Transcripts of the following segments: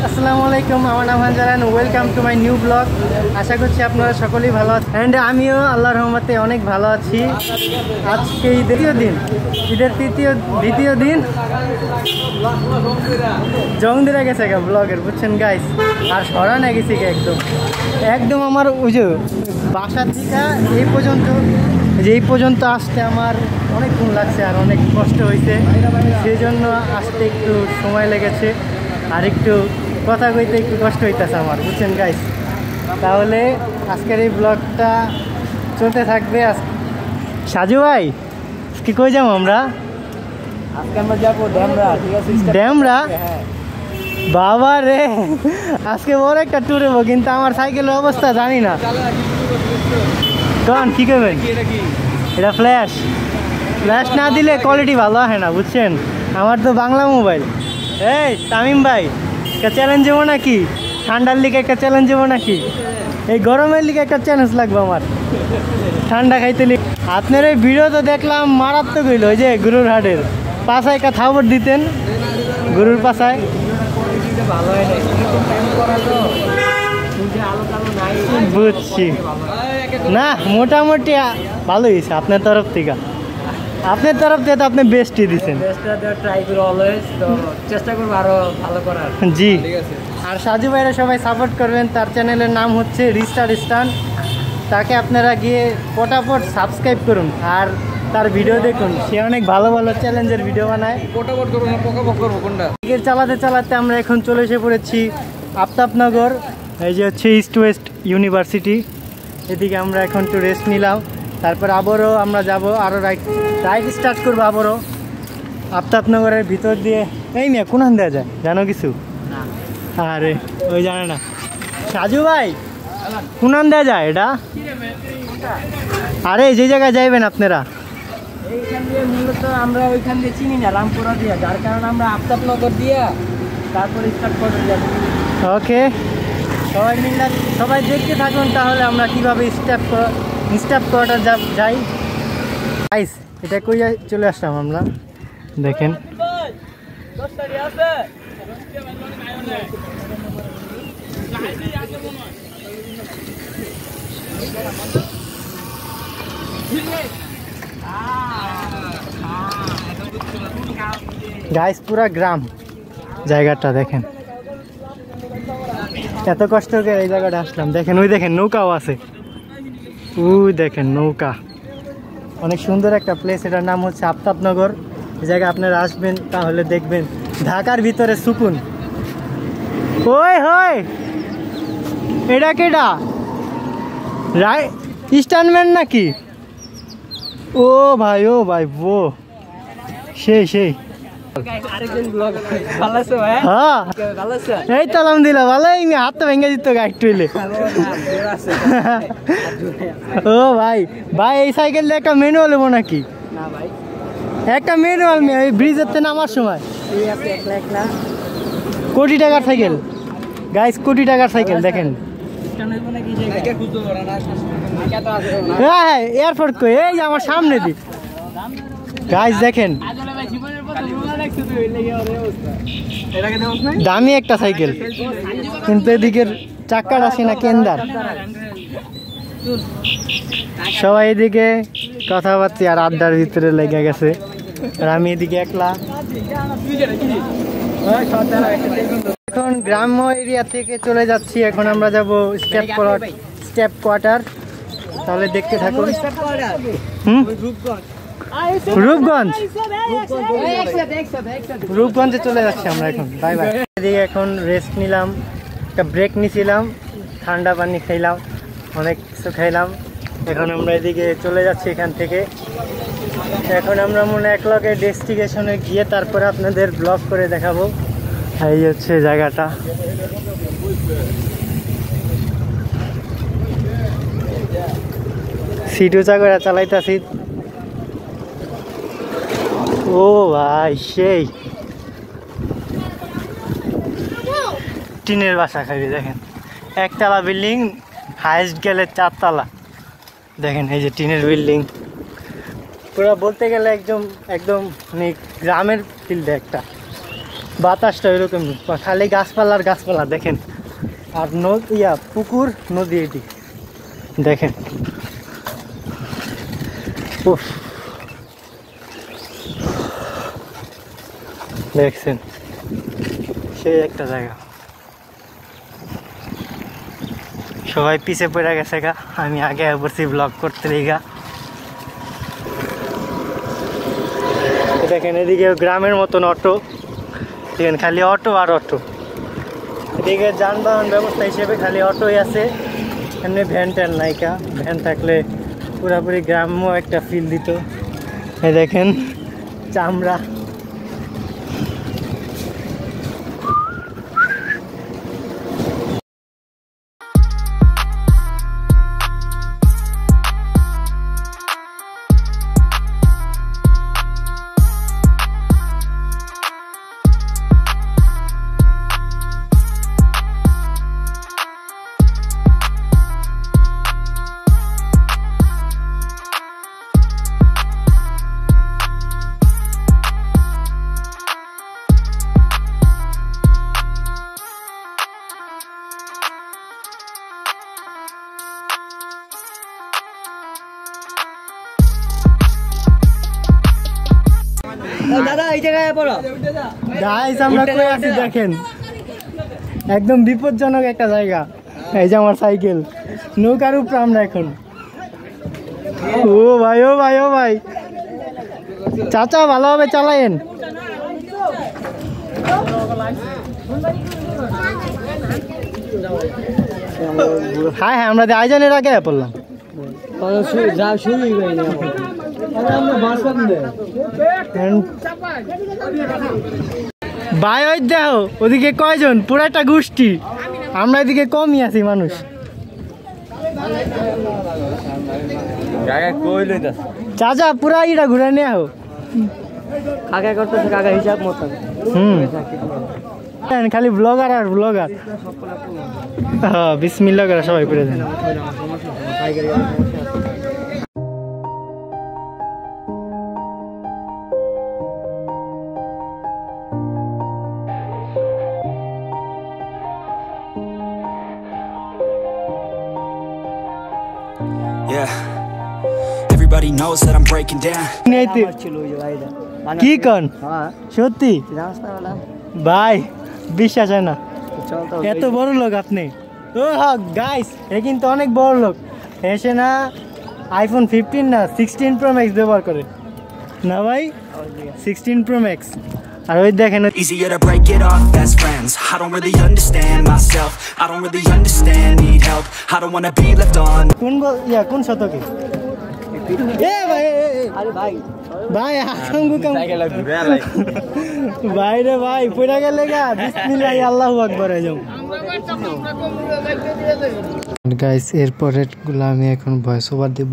আসসালামু আলাইকুম, আমার নাম হানজারান। Welcome to my new blog. আশা করছি আপনারা সকলেই ভালো আছেন অ্যান্ড আমিও আল্লাহর রহমতে অনেক ভালো আছি। আজকে দ্বিতীয় দিন, ঈদের দ্বিতীয় দিন জং দিয়ে গেছে ব্লগের, বুঝছেন গাইস। আর সরানো গেছি একদম আমার ওই যে বাসার থেকে এই পর্যন্ত আসতে আমার অনেকক্ষণ লাগছে আর অনেক কষ্ট হয়েছে। সেই জন্য আসতে একটু সময় লেগেছে আর একটু কথা কইতে একটু কষ্ট হইতেছে আমার, বুঝছেন গাইস। তাহলে আজকের এই ব্লগটা চলতে থাকবে। সাজু ভাই, আজকে কই যাবো আমরা? আজকে আমরা যাবো ড্যামরা, ঠিক আছে? ড্যামরা? হ্যাঁ বাবা রে, আজকে বড় একটা ট্যুর হবো, কিন্তু আমার সাইকেলের অবস্থা জানি না। কারণ কি করবেন, এটা ফ্ল্যাশ না দিলে কোয়ালিটি ভালো হয় না, বুঝছেন। আমার তো বাংলা মোবাইল। এই তামিম ভাই, একটা চ্যালেঞ্জ যাবো নাকি? ঠান্ডার লিগে একটা চ্যালেঞ্জ যাবো নাকি? এই গরমের লিগে একটা চ্যালেঞ্জ লাগবে আমার, ঠান্ডা খাইতে লিগে। আপনার এই ভিডিও তো দেখলাম মারাত্মক হইল, ওই যে গরুর হাটের পাশায় একটা থাবর দিতেন, গরুর পাশায়। বুঝছি না, মোটামুটি ভালো হয়েছে আপনার তরফ থেকে। আপনার তরফ থেকে তো আপনি বেস্টই দিচ্ছেন। চেষ্টা করবো আরো ভালো করার। জি, আর সাজু ভাইরা সবাই সাপোর্ট করবেন। তার চ্যানেলের নাম হচ্ছে রিস্টার স্টান। তাকে আপনারা গিয়ে ফটাফট সাবস্ক্রাইব করুন আর তার ভিডিও দেখুন। সে অনেক ভালো ভালো চ্যালেঞ্জের ভিডিও বানায়। ফটাফট করবো না পকাপক করবো কোনটা? চালাতে চালাতে আমরা এখন চলে এসে পড়েছি আফতাবনগর। এই যে হচ্ছে ইস্ট ওয়েস্ট ইউনিভার্সিটি। এদিকে আমরা এখন একটু রেস্ট নিলাম, তারপর আবারও আমরা যাব, আরও রাইড স্টার্ট করবো আবারও আফতাবনগরের ভিতর দিয়ে। এই মেয়ে কোনখান দেওয়া যায় জানো কিছু? আরে ওই জানে না। সাজু ভাই, কোনখান দেওয়া যায় এটা? আরে যে জায়গায় যাইবেন আপনারা? এইখান দিয়ে মূলত আমরা ওইখান দিয়ে চিনি না, রামপুরা দিয়া, যার কারণে আমরা আফতাবনগর দিয়া তারপরে স্টার্ট করে যাবো। ওকে, সবাই মিলে সবাই দেখতে থাকুন তাহলে আমরা কীভাবে স্টার্ট করাটা যাই। গাইস, এটা কই চলে আসলাম আমরা, দেখেন। গাইস, পুরা গ্রাম জায়গাটা দেখেন। এত কষ্ট করে এই জায়গাটা আসলাম, দেখেন ওই দেখেন নৌকাও আছে, ওই দেখেন নৌকা। অনেক সুন্দর একটা প্লেস, এটার নাম হচ্ছে আফতাবনগর। এই জায়গায় আপনারা আসবেন তাহলে দেখবেন ঢাকার ভিতরে সুকুন। ওই হয় এটা কেডা? স্ট্যান্ডম্যান নাকি? ও ভাই ও সেই এই তো আলহামদুলিল্লাহ ভালো। হাত তো ভেঙে দিত গাড়ি টুইলে। ও ভাই এই সাইকেল একটা ম্যানুয়াল হবো নাকি? একটা ম্যানুয়াল ওই ব্রিজের থেকে নামার সময়। কোটি টাকার সাইকেল গাইস, কোটি টাকার সাইকেল দেখেন। হ্যাঁ এয়ারপোর্ট কই, এই আমার সামনে দিক গাইস দেখেন, দামি একটা সাইকেল, কিন্তু এদিকের চাক্কাটা আসে না কেন্দার। সবাই এদিকে কথাবার্তা আর আড্ডার ভিতরে লেগে গেছে, আর আমি এদিকে একলা। এখন গ্রাম্য এরিয়া থেকে চলে যাচ্ছি, এখন আমরা যাব স্টেপ কোয়ার্টার। তাহলে দেখতে থাকুন। রূপগঞ্জে চলে যাচ্ছি আমরা এখন। Bye bye. এদিকে এখন রেস্ট নিলাম, একটা ব্রেক নিয়েছিলাম, ঠান্ডা পানি খাইলাম, অনেক কিছু খাইলাম। এখন আমরা এদিকে চলে যাচ্ছি এখান থেকে। এখন আমরা মনে এক লগে ডেস্টিনেশনে গিয়ে তারপরে আপনাদের ব্লগ করে দেখাবো। এই হচ্ছে জায়গাটা। সিট উঁচা করে চালাইতাছি। ও ভাই সেই টিনের বাসা খাবি, দেখেন একতলা বিল্ডিং, হাইস্ট গেলে 4 তলা। দেখেন এই যে টিনের বিল্ডিং, পুরো বলতে গেলে একদম মানে গ্রামের ফিল্ডে একটা। বাতাসটা এরকম খালি গাছপালা আর গাছপালা দেখেন। আর পুকুর নদী এটি দেখেন। উফ, দেখছেন সেই একটা জায়গা। সবাই পিছে পড়ে গেছে গা, আমি আগে পড়ছি ব্লগ করতে গা। দেখেন এদিকে গ্রামের মতন অটো, দেখেন খালি অটো আর অটো। এদিকে যানবাহন ব্যবস্থা হিসেবে খালি অটোই আছে, এমনি ভ্যান ট্যান নাইকা। ভ্যান থাকলে পুরাপুরি গ্রাম্য একটা ফিল দিত। এই দেখেন চামড়া, দাদা এই জায়গায় পড়ো। গাইস আমরা কই আছি দেখেন, একদম বিপজ্জনক একটা জায়গা। এই যে আমার সাইকেল, নৌকার উপর আমরা এখন। ও ভাই ও ভাই ও ভাই, চাচা ভালোভাবে চালায়েন। হ্যাঁ হ্যাঁ, আমরা আয়োজনের আগে পড়লাম। ভাই ওই দেখো ওদিকে কয়জন, পুরো একটা গোষ্ঠী। আমরা এদিকে কমই আছি মানুষ। চাচা পুরা ইটা ঘুরে নিয়ে আও। কাকা করতেছে কাকা হিসাব মতন। খালি ব্লগার আর ব্লগার। হ্যাঁ বিসমিল্লাহ করে সবাই করে দেন। Everybody knows that I'm breaking down. কি কন সত্যি ভাই, বিশ্বাস হয় না। এত বড় লোক আপনি। ও হ্যাঁ গাইস, এ কিন্তু অনেক বড় লোক। এসে না আইফোন 15 না 16 প্রো ম্যাক্স ব্যবহার করে না ভাই, 16 প্রো ম্যাক্স। আর ওই দেখেন Easier to break it off best friends. I don't really understand myself. I don't really understand, need help. I don't wanna be left on. কোন শতকে? এ ভাই আরে ভাই ভাই আকাঙ্গু কাম ভাই রে ভাই পড়া গেলে গা। বিসমিল্লাহ আল্লাহু আকবার। আজম গাইস, এরপরের গুলো আমি এখন ভয়েস ওভার দিব।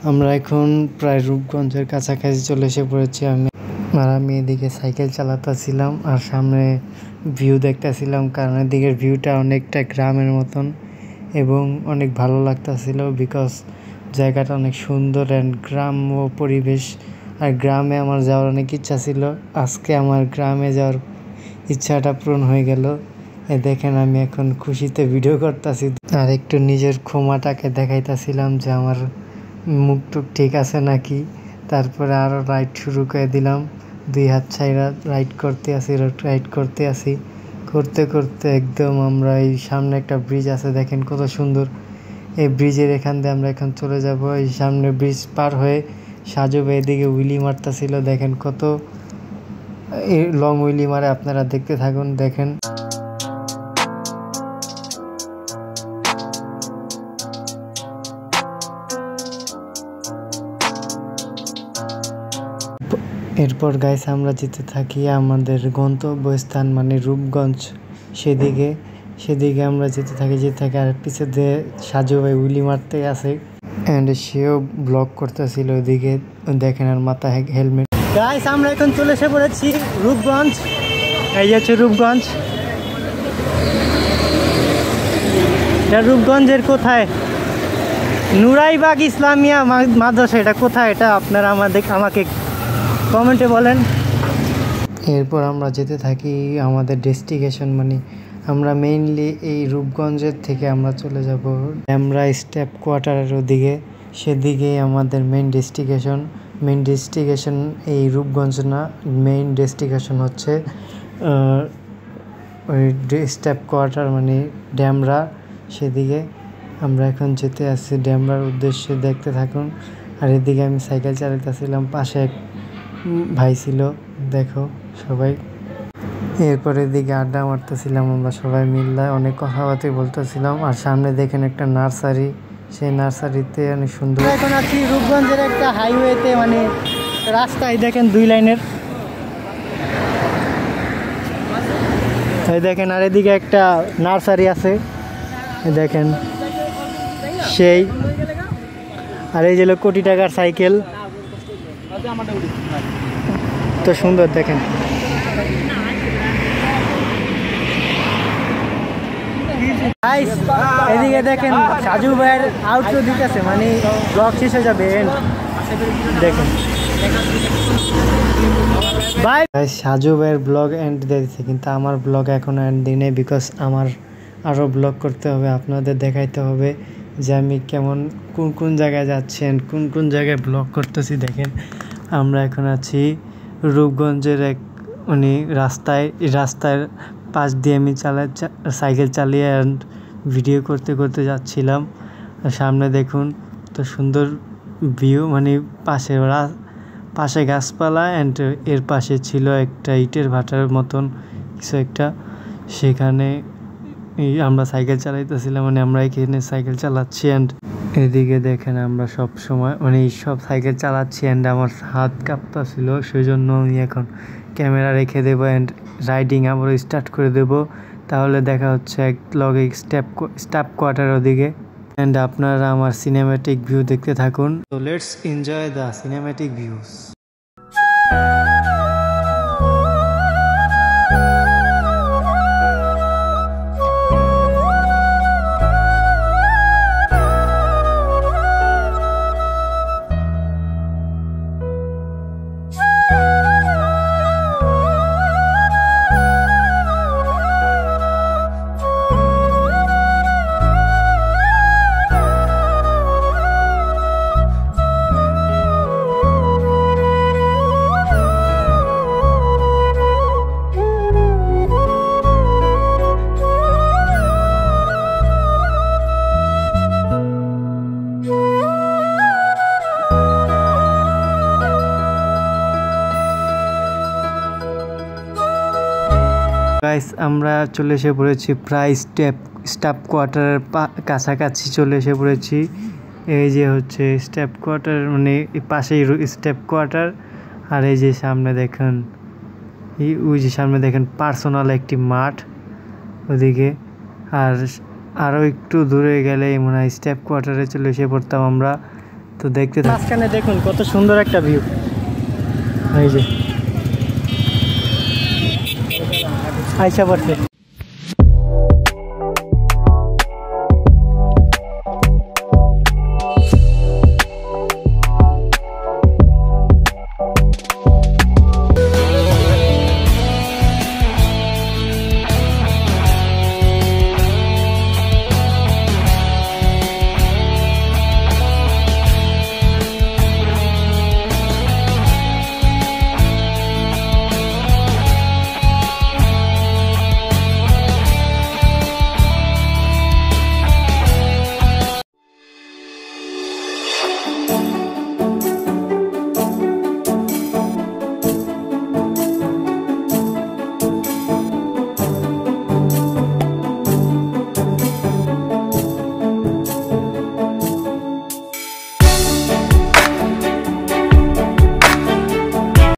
আমরা এখন প্রায় রূপগঞ্জের কাছাকাছি চলে এসে পড়েছি। আমি এদিকে সাইকেল চালাতেছিলাম আর সামনে ভিউ দেখতেছিলাম, কারণ এদিকের ভিউটা অনেকটা গ্রামের মতন এবং অনেক ভালো লাগতেছিল। বিকজ জায়গাটা অনেক সুন্দর অ্যান্ড গ্রাম্য পরিবেশ। আর গ্রামে আমার যাওয়ার অনেক ইচ্ছা ছিল, আজকে আমার গ্রামে যাওয়ার ইচ্ছাটা পূরণ হয়ে গেল। দেখেন আমি এখন খুশিতে ভিডিও করতেছি আর একটু নিজের ক্ষমাটাকে দেখাইতেছিলাম যে আমার মুখ টুক ঠিক আছে নাকি। তারপরে আরও রাইড শুরু করে দিলাম, 2 হাত ছাইরা রাইড করতে আসি করতে করতে একদম আমরা এই সামনে একটা ব্রিজ আছে, দেখেন কত সুন্দর। এই ব্রিজের এখান দিয়ে আমরা এখন চলে যাব। এই সামনে ব্রিজ পার হয়ে সাজু ভাই এদিকে উইলি মারতেছিল, দেখেন কত লং উইলি মারে। আপনারা দেখতে থাকুন, দেখেন। এরপর গাইস আমরা যেতে থাকি আমাদের গন্তব্যস্থান মানে রূপগঞ্জ, সেদিকে আমরা যেতে থাকি আর পিছে দিয়ে সাজু ভাই উইলি মারতে আছে অ্যান্ড সেও ব্লগ করতেছিল ওইদিকে, দেখেন। আর মাথায় হেলমেট। গাইস আমরা এখন চলে এসে পড়েছি রূপগঞ্জ। এই হচ্ছে রূপগঞ্জ। এটা রূপগঞ্জের কোথায়? নুরাইবাগ ইসলামিয়া মাদ্রাসা। এটা কোথায়? এটা আপনারা আমাকে কমেন্টে বলেন। এরপর আমরা যেতে থাকি আমাদের ডেস্টিনেশন, মানে আমরা মেইনলি এই রূপগঞ্জের থেকে আমরা চলে যাব ড্যামরা স্টাফ কোয়ার্টারের ওদিকে, সেদিকে আমাদের মেইন ডেস্টিনেশন এই রূপগঞ্জ না, মেইন ডেস্টিনেশন হচ্ছে ওই স্টাফ কোয়ার্টার মানে ড্যামরা, সেদিকে আমরা এখন যেতে আসছি ড্যামরার উদ্দেশ্যে, দেখতে থাকুন। আর এদিকে আমি সাইকেল চালাতেছিলাম, পাশে এক ভাই ছিল, দেখো সবাই। এরপরে এদিকে আড্ডা মারতেছিলাম আমরা সবাই মিলে, অনেক কথাবার্তা বলতেছিলাম। আর সামনে দেখেন একটা নার্সারি, সেই নার্সারিতে অনেক সুন্দর। এখন আছি রূপগঞ্জের একটা হাইওয়েতে, মানে রাস্তায় দেখেন 2 লাইনের, এই দেখেন। আর এদিকে একটা নার্সারি আছে দেখেন সেই। আর এই যে কোটি টাকার সাইকেল, তো সুন্দর দেখেন। এদিকে দেখেন সাজু ভাইয়ের আউটরো দিতেছে, মানে ব্লগ শেষ হয়ে যাবে, দেখেন ভাই। সাজু ভাইয়ের ব্লগ এন্ড দিয়ে দিচ্ছে, কিন্তু আমার ব্লগ এখনো এন্ড দিই নাই, বিকজ আমার আরও ব্লগ করতে হবে, আপনাদের দেখাইতে হবে যে আমি কেমন কোন জায়গায় যাচ্ছেন, কোন জায়গায় ব্লগ করতেছি। দেখেন আমরা এখন আছি রূপগঞ্জের এক মানে রাস্তায়, এই রাস্তার পাশ দিয়ে আমি সাইকেল চালিয়ে অ্যান্ড ভিডিও করতে যাচ্ছিলাম। সামনে দেখুন তো সুন্দর ভিউ, মানে পাশে গাছপালা অ্যান্ড এর পাশে ছিল একটা ইটের ভাটার মতন কিছু একটা, সেখানে আমরা সাইকেল চালাইতেছিলাম, মানে আমরা এখানে সাইকেল চালাচ্ছি। অ্যান্ড এদিকে দেখেন আমরা সব সময় মানে সব সাইকেল চালাচ্ছি অ্যান্ড আমার হাত কাঁপতেছিল, সেই জন্য আমি এখন ক্যামেরা রেখে দেবো অ্যান্ড রাইডিং আবার স্টার্ট করে দেবো। তাহলে দেখা হচ্ছে এক লগে স্টাফ কোয়ার্টার ওদিকে, অ্যান্ড আপনারা আমার সিনেম্যাটিক ভিউ দেখতে থাকুন। তো let's enjoy the cinematic views. Guys আমরা চলে এসে পড়েছি প্রায় স্টাফ কোয়ার্টারের কাছাকাছি চলে এসে পড়েছি। এই যে হচ্ছে স্টাফ কোয়ার্টার, মানে পাশেই স্টাফ কোয়ার্টার। আর এই যে সামনে দেখেন ওই যে সামনে দেখেন পার্সোনাল একটি মাঠ ওদিকে। আর আরও একটু দূরে গেলে মনে হয় স্টাফ কোয়ার্টারে চলে এসে পড়তাম আমরা। তো দেখতে মাঝখানে দেখুন কত সুন্দর একটা ভিউ, এই যে আইসা পড়ছে।